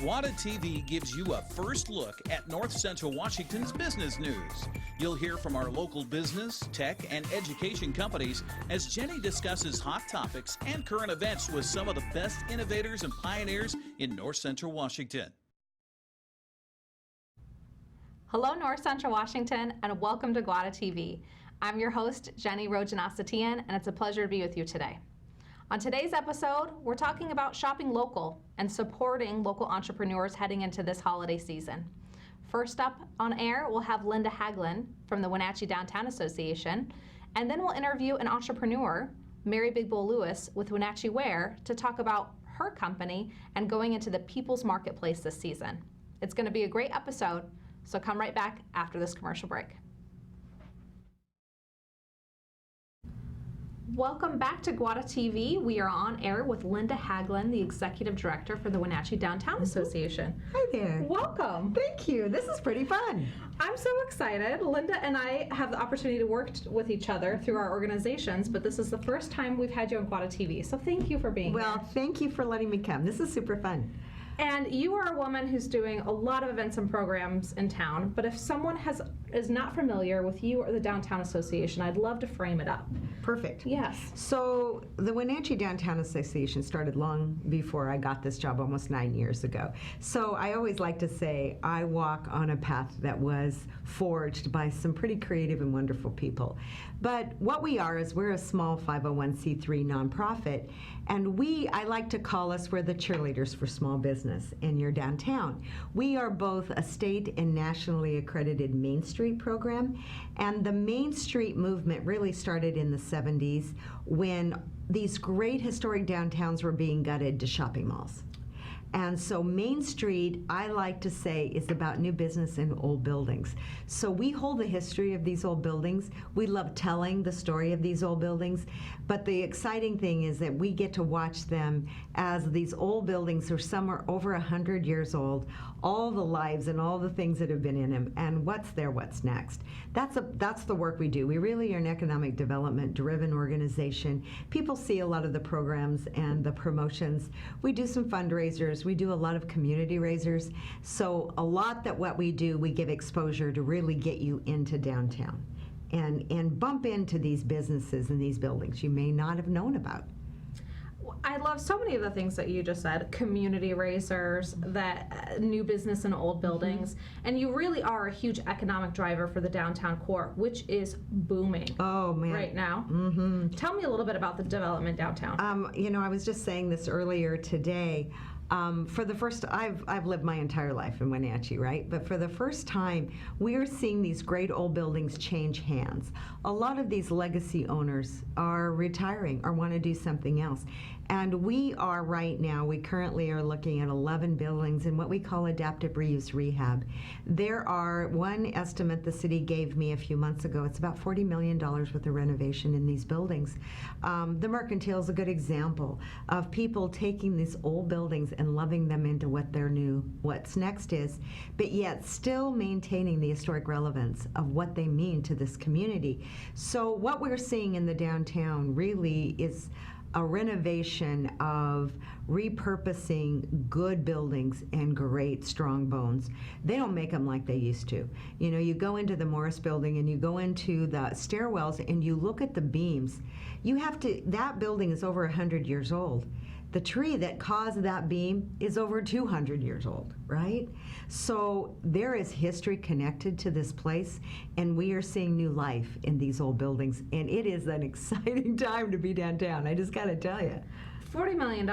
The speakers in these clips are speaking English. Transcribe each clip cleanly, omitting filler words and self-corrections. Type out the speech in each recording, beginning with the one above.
GWATA TV gives you a first look at North Central Washington's business news. You'll hear from our local business, tech, and education companies as Jenny discusses hot topics and current events with some of the best innovators and pioneers in North Central Washington. Hello, North Central Washington, and welcome to GWATA TV. I'm your host, Jenny Rojanasatian, and it's a pleasure to be with you today. On today's episode, we're talking about shopping local and supporting local entrepreneurs heading into this holiday season. First up on air, we'll have Linda Haglund from the Wenatchee Downtown Association, and then we'll interview an entrepreneur, Mary Big Bull Lewis with Wenatchie Wear, to talk about her company and going into the people's marketplace this season. It's going to be a great episode, so come right back after this commercial break. Welcome back to GWATA TV. We are on air with Linda Haglund, the Executive Director for the Wenatchee Downtown Association. Hi there. Welcome. Thank you. This is pretty fun. I'm so excited. Linda and I have the opportunity to work with each other through our organizations, but this is the first time we've had you on GWATA TV, so thank you for being here. Well, thank you for letting me come. This is super fun. And you are a woman who's doing a lot of events and programs in town, but if someone is not familiar with you or the Downtown Association, I'd love to frame it up. Perfect. Yes. So the Wenatchee Downtown Association started long before I got this job, almost 9 years ago. So I always like to say I walk on a path that was forged by some pretty creative and wonderful people. But what we are is we're a small 501c3 nonprofit, and I like to call us, we're the cheerleaders for small business in your downtown. We are both a state and nationally accredited Main Street program, and the Main Street movement really started in the 70s when these great historic downtowns were being gutted to shopping malls. And so Main Street, I like to say, is about new business in old buildings. So we hold the history of these old buildings. We love telling the story of these old buildings. But the exciting thing is that we get to watch them as these old buildings, or some are over 100 years old, all the lives and all the things that have been in them, and what's there, what's next. That's the work we do. We really are an economic development driven organization. People see a lot of the programs and the promotions. We do some fundraisers. We do a lot of community raisers. So a lot that what we do, we give exposure to really get you into downtown and bump into these businesses and these buildings you may not have known about. I love so many of the things that you just said, community raisers, that new business in old buildings, and you really are a huge economic driver for the downtown core, which is booming right now. Tell me a little bit about the development downtown. You know, I was just saying this earlier today. For the first, I've lived my entire life in Wenatchee, right? But for the first time, we are seeing these great old buildings change hands. A lot of these legacy owners are retiring or want to do something else. And we are right now, we currently are looking at 11 buildings in what we call adaptive reuse rehab. There are, one estimate the city gave me a few months ago, it's about $40 million worth of renovation in these buildings. The Mercantile is a good example of people taking these old buildings and loving them into what their new, what's next is, but yet still maintaining the historic relevance of what they mean to this community. So what we're seeing in the downtown really is a renovation of repurposing good buildings and great strong bones. They don't make them like they used to. You know, you go into the Morris building and you go into the stairwells and you look at the beams. You have to, that building is over 100 years old. The tree that caused that beam is over 200 years old, right? So there is history connected to this place, and we are seeing new life in these old buildings, and it is an exciting time to be downtown, I just gotta tell you. $40 million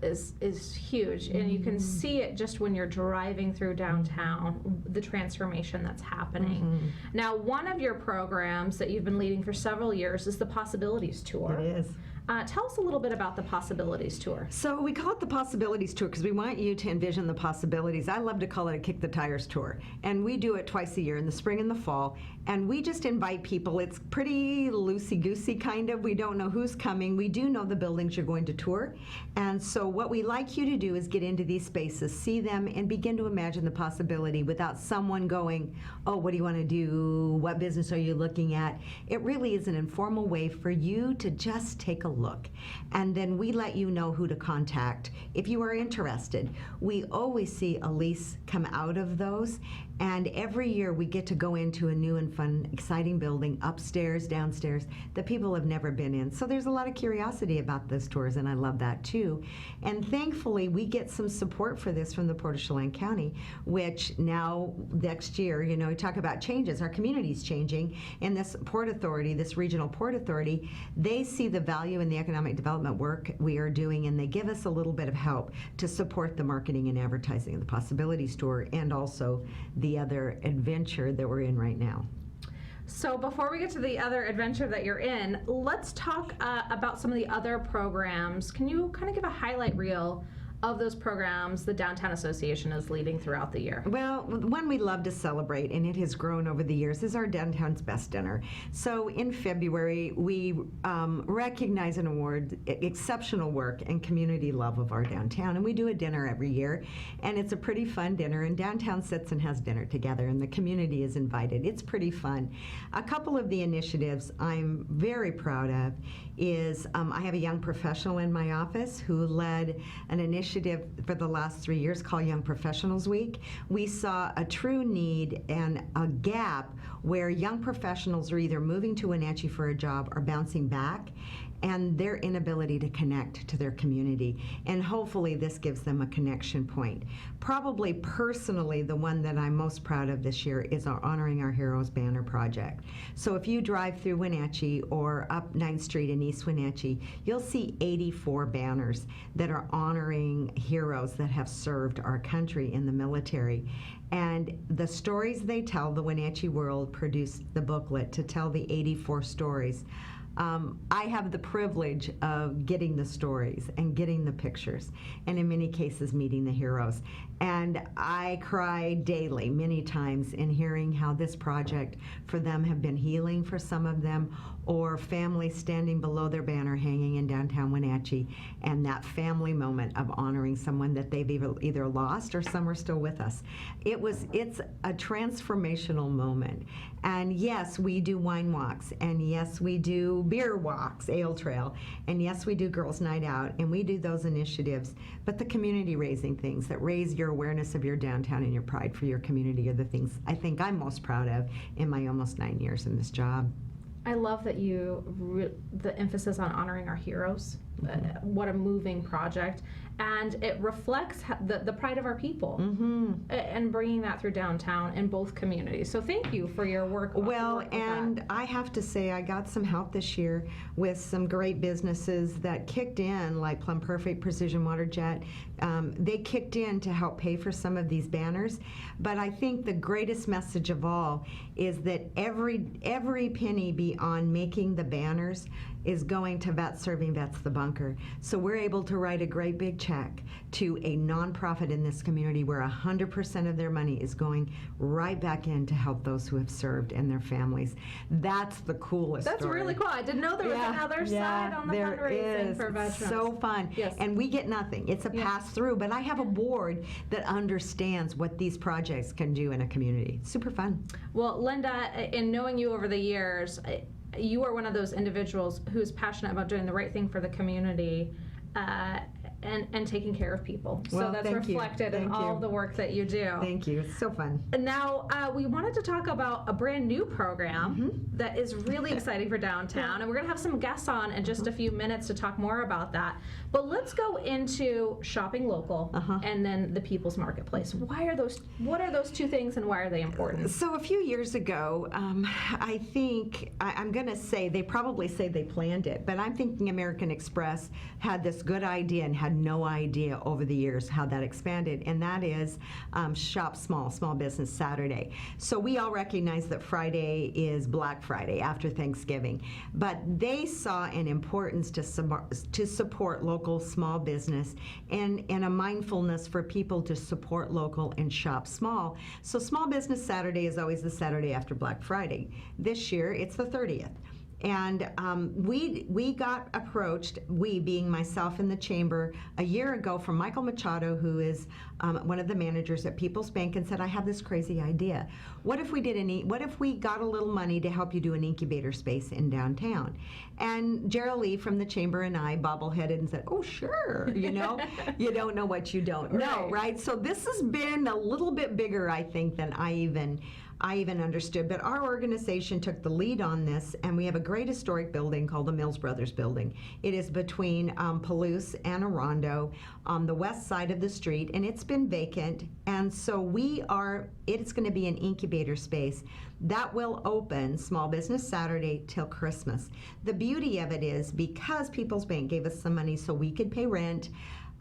is huge, and you can see it just when you're driving through downtown, the transformation that's happening. Now, one of your programs that you've been leading for several years is the Possibilities Tour. It is. Tell us a little bit about the Possibilities Tour. So we call it the Possibilities Tour because we want you to envision the possibilities. I love to call it a Kick the Tires Tour. And we do it twice a year, in the spring and the fall. And we just invite people. It's pretty loosey-goosey kind of. We don't know who's coming. We do know the buildings you're going to tour. And so what we like you to do is get into these spaces, see them, and begin to imagine the possibility without someone going, oh, what do you want to do? What business are you looking at? It really is an informal way for you to just take a look. And then we let you know who to contact if you are interested. We always see a lease come out of those. And every year we get to go into a new and fun, exciting building, upstairs, downstairs, that people have never been in. So there's a lot of curiosity about those tours, and I love that too. And thankfully, we get some support for this from the Port of Chelan County, which now, next year, you know, we talk about changes. Our community's changing, and this Port Authority, this Regional Port Authority, they see the value in the economic development work we are doing, and they give us a little bit of help to support the marketing and advertising of the Possibilities Tour, and also the other adventure that we're in right now. So before we get to the other adventure that you're in, let's talk about some of the other programs. Can you kind of give a highlight reel of those programs the Downtown Association is leading throughout the year? Well, one we love to celebrate, and it has grown over the years, is our Downtown's Best Dinner. So in February, we recognize and award exceptional work and community love of our downtown, and we do a dinner every year, and it's a pretty fun dinner, and downtown sits and has dinner together, and the community is invited. It's pretty fun. A couple of the initiatives I'm very proud of is I have a young professional in my office who led an initiative for the last 3 years called Young Professionals Week. We saw a true need and a gap where young professionals are either moving to Wenatchee for a job or bouncing back, and their inability to connect to their community. And hopefully this gives them a connection point. Probably personally, the one that I'm most proud of this year is our Honoring Our Heroes banner project. So if you drive through Wenatchee or up 9th Street in East Wenatchee, you'll see 84 banners that are honoring heroes that have served our country in the military. And the stories they tell, the Wenatchee World produced the booklet to tell the 84 stories. I have the privilege of getting the stories and getting the pictures, and in many cases meeting the heroes. And I cry daily, many times, in hearing how this project for them have been healing for some of them, or families standing below their banner hanging in downtown Wenatchee, and that family moment of honoring someone that they've either lost or some are still with us. It's a transformational moment. And yes, we do wine walks, and yes, we do beer walks, ale trail, and yes, we do girls' night out, and we do those initiatives. But the community raising things that raise your awareness of your downtown and your pride for your community are the things I think I'm most proud of in my almost 9 years in this job. I love that the emphasis on honoring our heroes. What a moving project. And it reflects the pride of our people, and bringing that through downtown in both communities. So thank you for your work. Well, and I have to say I got some help this year with some great businesses that kicked in, like Plum Perfect, Precision Water Jet. They kicked in to help pay for some of these banners. But I think the greatest message of all is that every penny beyond making the banners is going to Vets Serving Vets the Bunker. So we're able to write a great big check to a nonprofit in this community where 100% of their money is going right back in to help those who have served and their families. That's the coolest That's story. Really cool. I didn't know there was another side on the fundraising for veterans. So fun. Yes. And we get nothing. It's a pass-through, but I have a board that understands what these projects can do in a community. Super fun. Well, Linda, in knowing you over the years, you are one of those individuals who's passionate about doing the right thing for the community and taking care of people. Well, so that's reflected in all the work that you do. Thank you. It's so fun. And now we wanted to talk about a brand new program that is really exciting for downtown, and we're going to have some guests on in just a few minutes to talk more about that. But let's go into shopping local and then the People's Marketplace. What are those two things, and why are they important? So a few years ago, I think, I'm going to say, they probably say they planned it, but I'm thinking American Express had this good idea and had had no idea over the years how that expanded, and that is Shop Small, Small Business Saturday. So we all recognize that Friday is Black Friday after Thanksgiving, but they saw an importance to support local small business and a mindfulness for people to support local and shop small. So Small Business Saturday is always the Saturday after Black Friday. This year, it's the 30th. And we got approached, we being myself in the chamber, a year ago from Michael Machado, who is one of the managers at People's Bank, and said, I have this crazy idea. What if we got a little money to help you do an incubator space in downtown? And Gerald Lee from the chamber and I bobbleheaded and said, oh, sure, you know, you don't know what you don't know, right? So this has been a little bit bigger, I think, than I even understood, but our organization took the lead on this, and we have a great historic building called the Mills Brothers Building. It is between Palouse and Orondo on the west side of the street, and it's been vacant, and so it's going to be an incubator space that will open Small Business Saturday till Christmas. The beauty of it is, because People's Bank gave us some money so we could pay rent,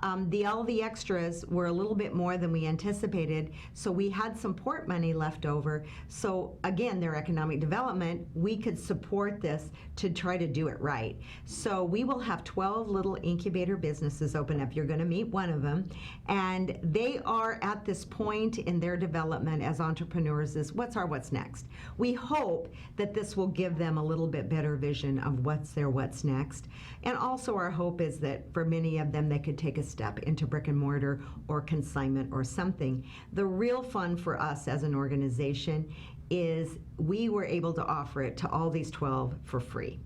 all the extras were a little bit more than we anticipated, so we had some port money left over. So again, their economic development, we could support this to try to do it right. So we will have 12 little incubator businesses open up. You're going to meet one of them, and they are at this point in their development as entrepreneurs is what's next. We hope that this will give them a little bit better vision of what's next. And also our hope is that for many of them, they could take a step into brick and mortar or consignment or something. The real fun for us as an organization is we were able to offer it to all these 12 for free.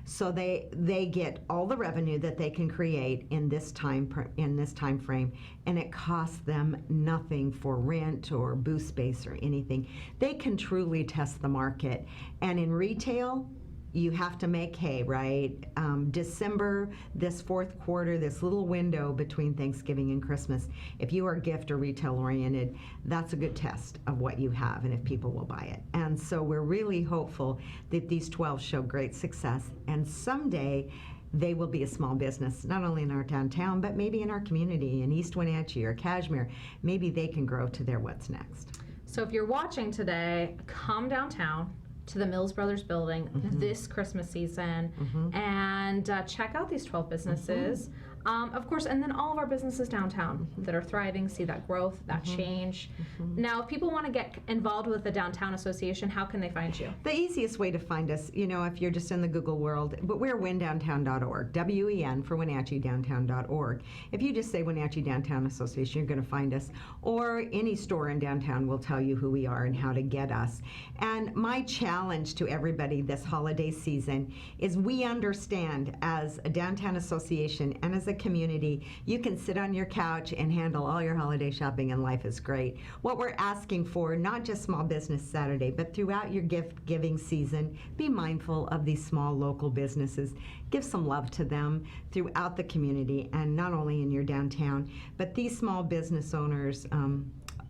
So they get all the revenue that they can create in this time frame, and it costs them nothing for rent or booth space or anything. They can truly test the market, and in retail, you have to make hay, right? December, this fourth quarter, this little window between Thanksgiving and Christmas, if you are gift or retail oriented, that's a good test of what you have and if people will buy it. And so we're really hopeful that these 12 show great success, and someday they will be a small business, not only in our downtown, but maybe in our community in East Wenatchee or Cashmere. Maybe they can grow to their what's next. So if you're watching today, come downtown to the Mills Brothers Building this Christmas season and check out these 12 businesses. Of course, and then all of our businesses downtown that are thriving, see that growth, that change. Now, if people want to get involved with the Downtown Association, how can they find you? The easiest way to find us, you know, if you're just in the Google world, but we're wendowntown.org, W-E-N for WenatcheeDowntown.org. If you just say Wenatchee Downtown Association, you're going to find us, or any store in downtown will tell you who we are and how to get us. And my challenge to everybody this holiday season is we understand as a downtown association and as a community, you can sit on your couch and handle all your holiday shopping and life is great. What we're asking for, not just Small Business Saturday, but throughout your gift giving season, be mindful of these small local businesses. Give some love to them throughout the community, and not only in your downtown, but these small business owners,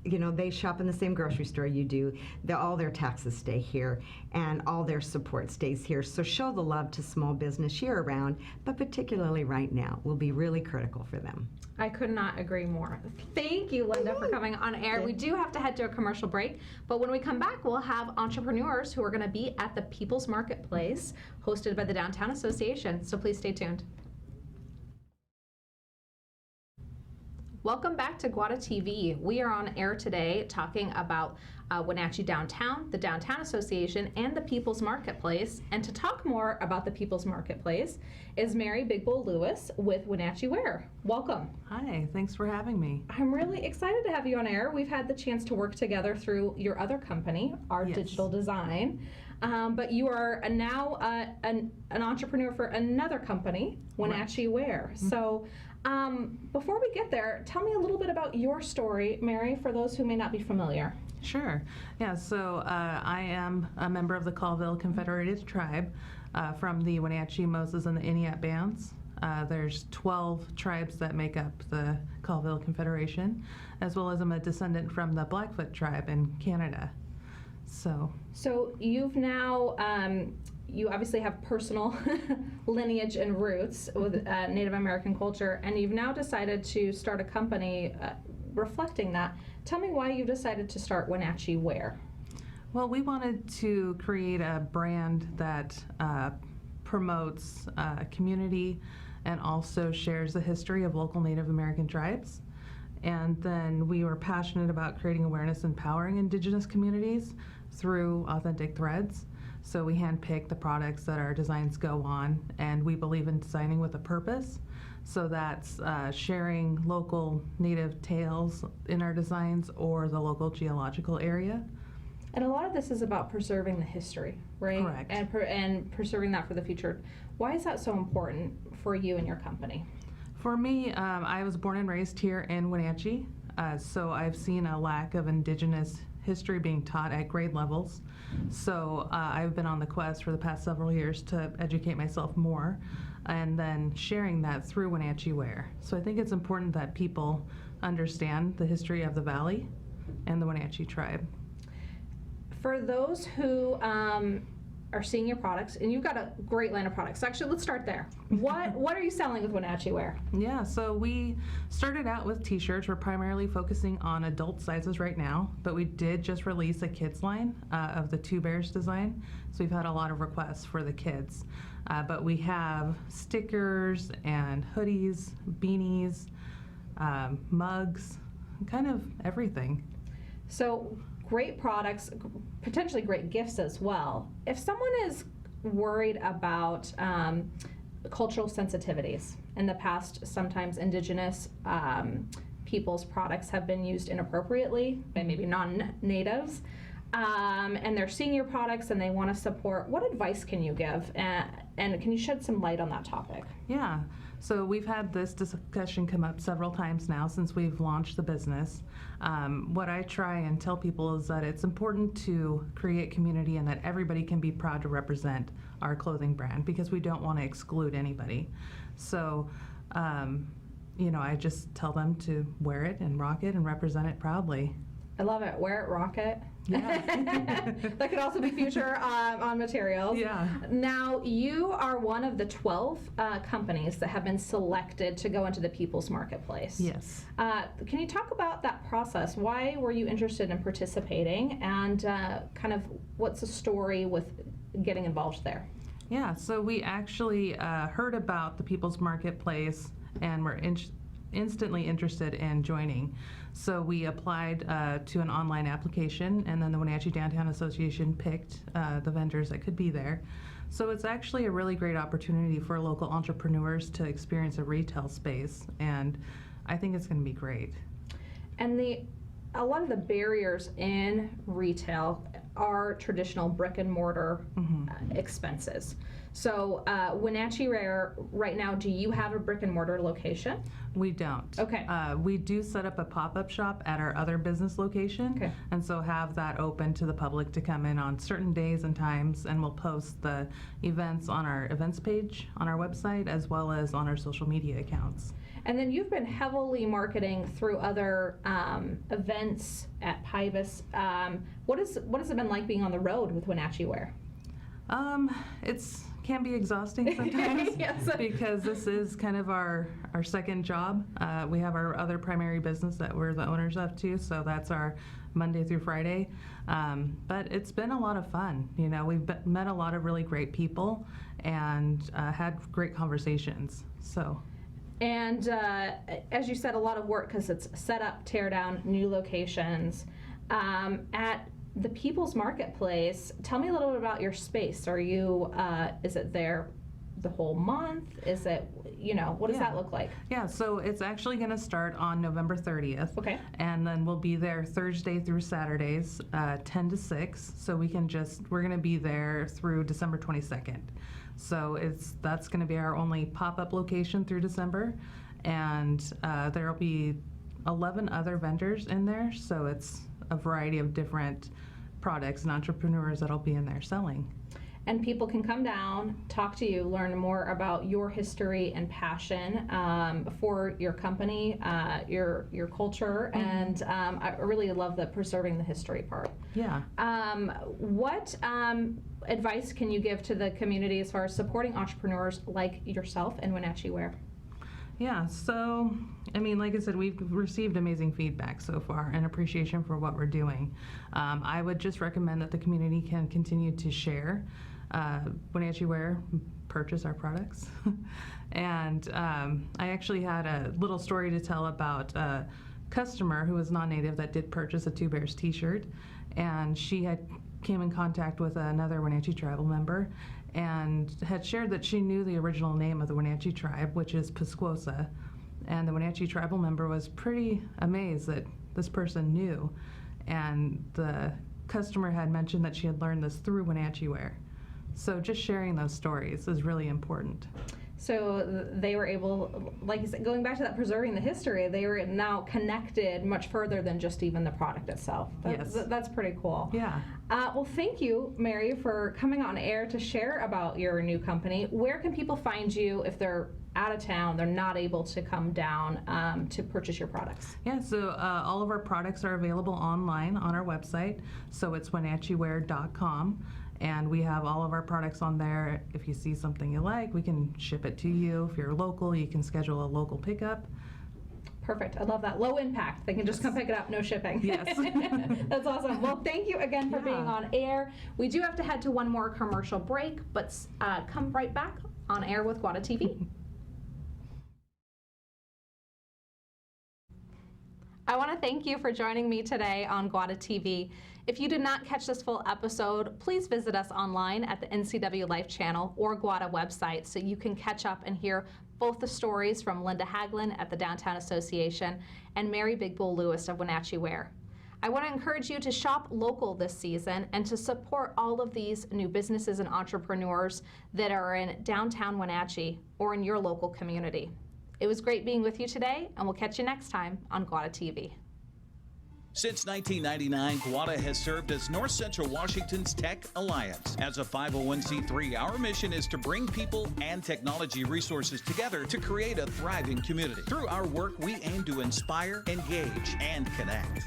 you know, they shop in the same grocery store you do. All their taxes stay here, and all their support stays here. So show the love to small business year round, but particularly right now will be really critical for them. I could not agree more. Thank you, Linda, for coming on air. We do have to head to a commercial break, but when we come back, we'll have entrepreneurs who are going to be at the People's Marketplace, hosted by the Downtown Association. So please stay tuned. Welcome back to GWATA TV. We are on air today talking about Wenatchee Downtown, the Downtown Association, and the People's Marketplace. And to talk more about the People's Marketplace is Mary Big Bull Lewis with Wenatchee Wear. Welcome. Hi, thanks for having me. I'm really excited to have you on air. We've had the chance to work together through your other company, Our Digital Design. But you are now an entrepreneur for another company, Wenatchie Wear. So before we get there, tell me a little bit about your story, Mary, for those who may not be familiar. Sure. Yeah, so I am a member of the Colville Confederated Tribe from the Wenatchee, Moses, and the Inuit bands. There's 12 tribes that make up the Colville Confederation, as well as I'm a descendant from the Blackfoot tribe in Canada. So you've now you obviously have personal lineage and roots with Native American culture, and you've now decided to start a company reflecting that. Tell me why you decided to start Wenatchi Wear. Well, we wanted to create a brand that promotes community and also shares the history of local Native American tribes. And then we were passionate about creating awareness and empowering Indigenous communities through authentic threads. So we handpick the products that our designs go on, and we believe in designing with a purpose. So that's sharing local Native tales in our designs or the local geological area. And a lot of this is about preserving the history, right? Correct. And preserving that for the future. Why is that so important for you and your company? For me, I was born and raised here in Wenatchee, so I've seen a lack of Indigenous history being taught at grade levels. So I've been on the quest for the past several years to educate myself more, and then sharing that through Wenatchi Wear. So I think it's important that people understand the history of the valley and the Wenatchee tribe. For those who are seeing your products, and you've got a great line of products. Actually, let's start there. What are you selling with Wenatchi Wear? Yeah, so we started out with t-shirts. We're primarily focusing on adult sizes right now, but we did just release a kids line of the Two Bears design. So we've had a lot of requests for the kids. But we have stickers and hoodies, beanies, mugs, kind of everything. So great products, potentially great gifts as well. If someone is worried about cultural sensitivities, in the past, sometimes Indigenous people's products have been used inappropriately by maybe non-natives, and they're seeing your products and they want to support, what advice can you give? And can you shed some light on that topic? Yeah, so we've had this discussion come up several times now since we've launched the business. What I try and tell people is that it's important to create community and that everybody can be proud to represent our clothing brand, because we don't want to exclude anybody. So, I just tell them to wear it and rock it and represent it proudly. I love it. Wear it, rock it. Yeah. That could also be future on materials. Yeah. Now, you are one of the 12 companies that have been selected to go into the People's Marketplace. Yes. Can you talk about that process? Why were you interested in participating, and kind of what's the story with getting involved there? Yeah, so we actually heard about the People's Marketplace and were instantly interested in joining. So we applied to an online application, and then the Wenatchee Downtown Association picked the vendors that could be there. So it's actually a really great opportunity for local entrepreneurs to experience a retail space, and I think it's going to be great. And a lot of the barriers in retail are traditional brick and mortar expenses. So Wenatchi Wear, right now, do you have a brick and mortar location? We don't. Okay. We do set up a pop-up shop at our other business location, Okay. and so have that open to the public to come in on certain days and times, and we'll post the events on our events page on our website as well as on our social media accounts. And then you've been heavily marketing through other events at Pybus. What has it been like being on the road with Wenatchi Wear? It's can be exhausting sometimes. Yes. Because this is kind of our second job. We have our other primary business that we're the owners of too, so that's our Monday through Friday. But it's been a lot of fun. We've met a lot of really great people and had great conversations. So. And as you said, a lot of work because it's set up, tear down, new locations. At the People's Marketplace, tell me a little bit about your space. Are you, is it there the whole month? Is it, what does that look like? Yeah, so it's actually going to start on November 30th. Okay. And then we'll be there Thursday through Saturdays, 10 to 6. So we're going to be there through December 22nd. So that's going to be our only pop-up location through December. And there'll be 11 other vendors in there. So it's a variety of different products and entrepreneurs that'll be in there selling. and people can come down, talk to you, learn more about your history and passion for your company, your culture, and I really love the preserving the history part. Yeah. What advice can you give to the community as far as supporting entrepreneurs like yourself in Wenatchee Wear? Yeah, so, I mean, like I said, we've received amazing feedback so far and appreciation for what we're doing. I would just recommend that the community can continue to share Wenatchee Wear, purchase our products. And I actually had a little story to tell about a customer who was non-native that did purchase a Two Bears t-shirt, and she came in contact with another Wenatchee tribal member and had shared that she knew the original name of the Wenatchee tribe, which is Pasquosa, and the Wenatchee tribal member was pretty amazed that this person knew, and the customer had mentioned that she had learned this through Wenatchee Wear. So just sharing those stories is really important. So they were able, like you said, going back to that preserving the history, they were now connected much further than just even the product itself. Yes. That's pretty cool. Yeah. Well, thank you, Mary, for coming on air to share about your new company. Where can people find you if they're out of town, they're not able to come down to purchase your products? Yeah, so all of our products are available online on our website. So it's WenatcheeWear.com. And we have all of our products on there. If you see something you like, we can ship it to you. If you're local, you can schedule a local pickup. Perfect. I love that. Low impact. They can just come pick it up, no shipping. Yes. That's awesome. Well, thank you again for being on air. We do have to head to one more commercial break, but come right back on air with GWATA TV. I want to thank you for joining me today on GWATA TV. If you did not catch this full episode, please visit us online at the NCW Life channel or GWATA website so you can catch up and hear both the stories from Linda Haglund at the Downtown Association and Mary Big Bull Lewis of Wenatchee Wear. I want to encourage you to shop local this season and to support all of these new businesses and entrepreneurs that are in downtown Wenatchee or in your local community. It was great being with you today, and we'll catch you next time on GWATA TV. Since 1999, GWATA has served as North Central Washington's Tech Alliance. As a 501c3, our mission is to bring people and technology resources together to create a thriving community. Through our work, we aim to inspire, engage, and connect.